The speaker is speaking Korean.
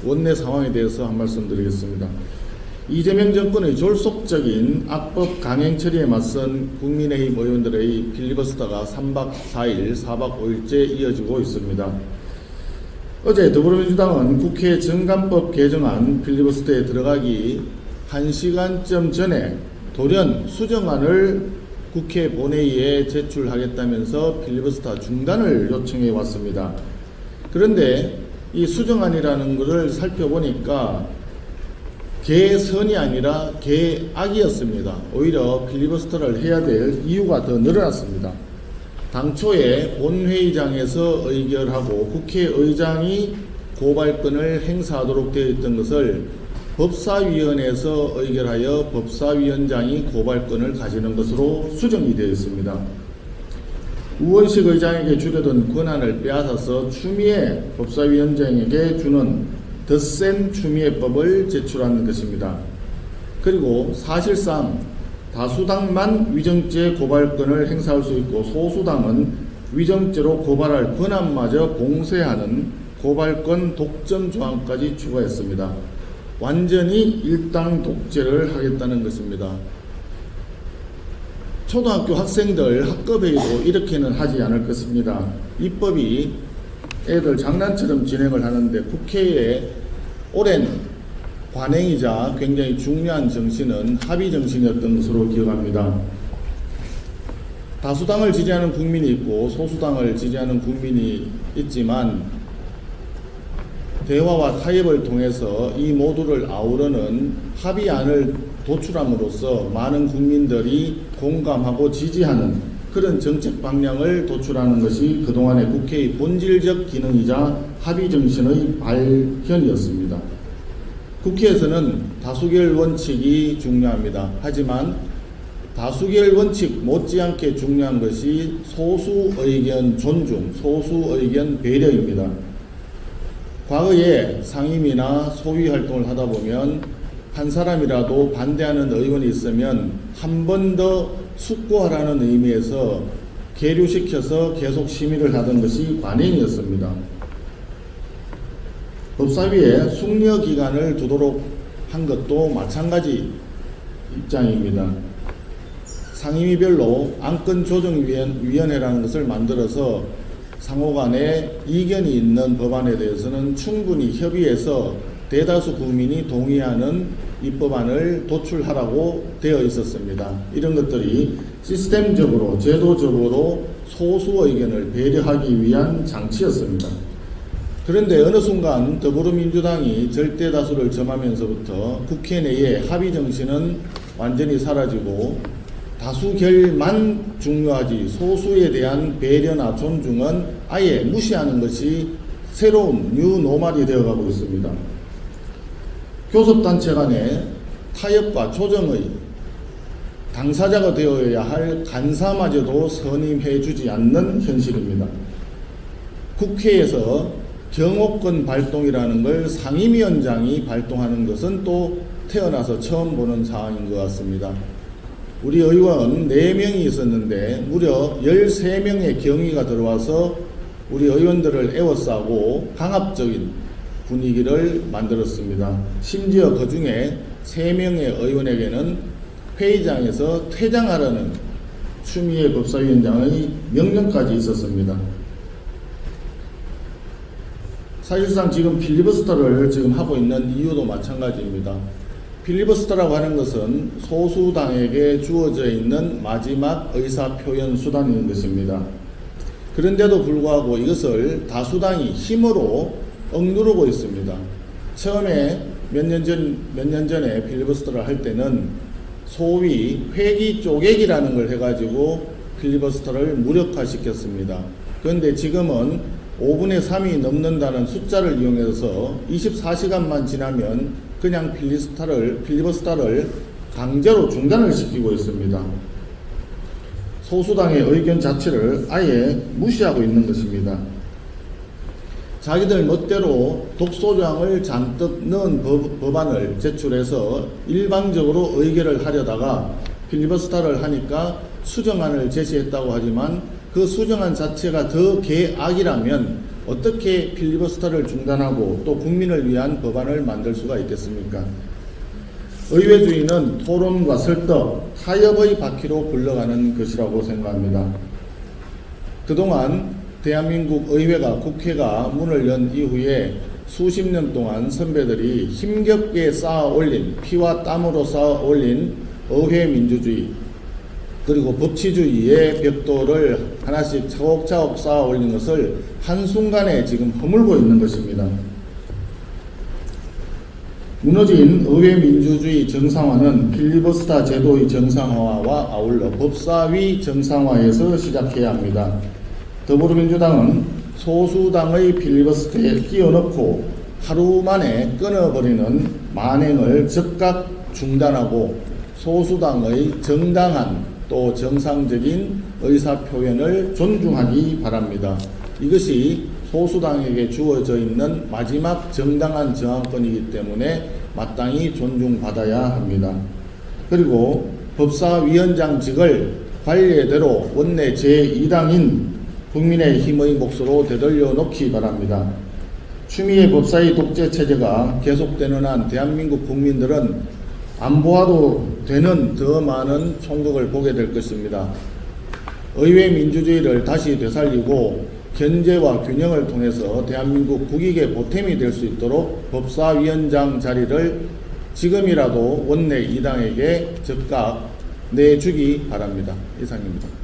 원내 상황에 대해서 한 말씀 드리겠습니다. 이재명 정권의 졸속적인 악법 강행 처리에 맞선 국민의힘 의원들의 필리버스터가 3박 4일, 4박 5일째 이어지고 있습니다. 어제 더불어민주당은 국회 정관법 개정안 필리버스터에 들어가기 1시간쯤 전에 돌연 수정안을 국회 본회의에 제출하겠다면서 필리버스터 중단을 요청해 왔습니다. 그런데 이 수정안이라는 것을 살펴보니까 개선이 아니라 개악이었습니다. 오히려 필리버스터를 해야 될 이유가 더 늘어났습니다. 당초에 본회의장에서 의결하고 국회의장이 고발권을 행사하도록 되어 있던 것을 법사위원회에서 의결하여 법사위원장이 고발권을 가지는 것으로 수정이 되어 있습니다. 우원식 의장에게 주려던 권한을 빼앗아서 추미애 법사위원장에게 주는 더 센 추미애법을 제출하는 것입니다. 그리고 사실상 다수당만 위정죄 고발권을 행사할 수 있고 소수당은 위정죄로 고발할 권한마저 봉쇄하는 고발권 독점 조항까지 추가했습니다. 완전히 일당 독재를 하겠다는 것입니다. 초등학교 학생들 학급회의도 이렇게는 하지 않을 것입니다. 입법이 애들 장난처럼 진행을 하는데 국회의 오랜 관행이자 굉장히 중요한 정신은 합의 정신이었던 것으로 기억합니다. 다수당을 지지하는 국민이 있고 소수당을 지지하는 국민이 있지만 대화와 타협을 통해서 이 모두를 아우르는 합의안을 도출함으로써 많은 국민들이 공감하고 지지하는 그런 정책 방향을 도출하는 것이 그동안의 국회의 본질적 기능이자 합의 정신의 발현이었습니다. 국회에서는 다수결 원칙이 중요합니다. 하지만 다수결 원칙 못지않게 중요한 것이 소수 의견 존중, 소수 의견 배려입니다. 과거에 상임위나 소위 활동을 하다 보면 한 사람이라도 반대하는 의원이 있으면 한 번 더 숙고하라는 의미에서 계류시켜서 계속 심의를 하던 것이 관행이었습니다. 법사위에 숙려 기간을 두도록 한 것도 마찬가지 입장입니다. 상임위별로 안건조정위원회라는 것을 만들어서 상호간에 이견이 있는 법안에 대해서는 충분히 협의해서 대다수 국민이 동의하는 입법안을 도출하라고 되어 있었습니다. 이런 것들이 시스템적으로 제도적으로 소수 의견을 배려하기 위한 장치였습니다. 그런데 어느 순간 더불어민주당이 절대다수를 점하면서부터 국회 내의 합의 정신은 완전히 사라지고 다수결만 중요하지 소수에 대한 배려나 존중은 아예 무시하는 것이 새로운 뉴노멀이 되어가고 있습니다. 교섭단체 간의 타협과 조정의 당사자가 되어야 할 간사마저도 선임해주지 않는 현실입니다. 국회에서 경호권 발동이라는 걸 상임위원장이 발동하는 것은 또 태어나서 처음 보는 상황인 것 같습니다. 우리 의원 4명이 있었는데 무려 13명의 경위가 들어와서 우리 의원들을 에워싸고 강압적인 분위기를 만들었습니다. 심지어 그 중에 3명의 의원에게는 회의장에서 퇴장하라는 추미애 법사위원장의 명령까지 있었습니다. 사실상 지금 필리버스터를 지금 하고 있는 이유도 마찬가지입니다. 필리버스터라고 하는 것은 소수당에게 주어져 있는 마지막 의사표현 수단인 것입니다. 그런데도 불구하고 이것을 다수당이 힘으로 억누르고 있습니다. 처음에 몇 년 전에 필리버스터를 할 때는 소위 회기 쪼개기라는 걸 해가지고 필리버스터를 무력화시켰습니다. 그런데 지금은 5분의 3이 넘는다는 숫자를 이용해서 24시간만 지나면 그냥 필리버스터를 강제로 중단을 시키고 있습니다. 소수당의 의견 자체를 아예 무시하고 있는 것입니다. 자기들 멋대로 독소조항을 잔뜩 넣은 법안을 제출해서 일방적으로 의결을 하려다가 필리버스터를 하니까 수정안을 제시했다고 하지만 그 수정안 자체가 더 개악이라면 어떻게 필리버스터를 중단하고 또 국민을 위한 법안을 만들 수가 있겠습니까? 의회주의는 토론과 설득, 타협의 바퀴로 굴러가는 것이라고 생각합니다. 그동안 대한민국 의회가 국회가 문을 연 이후에 수십 년 동안 선배들이 힘겹게 쌓아 올린, 피와 땀으로 쌓아 올린 의회 민주주의 그리고 법치주의의 벽돌을 하나씩 차곡차곡 쌓아 올린 것을 한순간에 지금 허물고 있는 것입니다. 무너진 의회 민주주의 정상화는 필리버스터 제도의 정상화와 아울러 법사위 정상화에서 시작해야 합니다. 더불어민주당은 소수당의 필리버스터에 끼워넣고 하루 만에 끊어버리는 만행을 즉각 중단하고 소수당의 정당한 또 정상적인 의사표현을 존중하기 바랍니다. 이것이 소수당에게 주어져 있는 마지막 정당한 저항권이기 때문에 마땅히 존중받아야 합니다. 그리고 법사위원장직을 관례대로 원내 제2당인 국민의힘의 몫으로 되돌려 놓기 바랍니다. 추미애 법사위 독재체제가 계속되는 한 대한민국 국민들은 안 보아도 되는 더 많은 총극을 보게 될 것입니다. 의회 민주주의를 다시 되살리고 견제와 균형을 통해서 대한민국 국익의 보탬이 될 수 있도록 법사위원장 자리를 지금이라도 원내 2당에게 즉각 내주기 바랍니다. 이상입니다.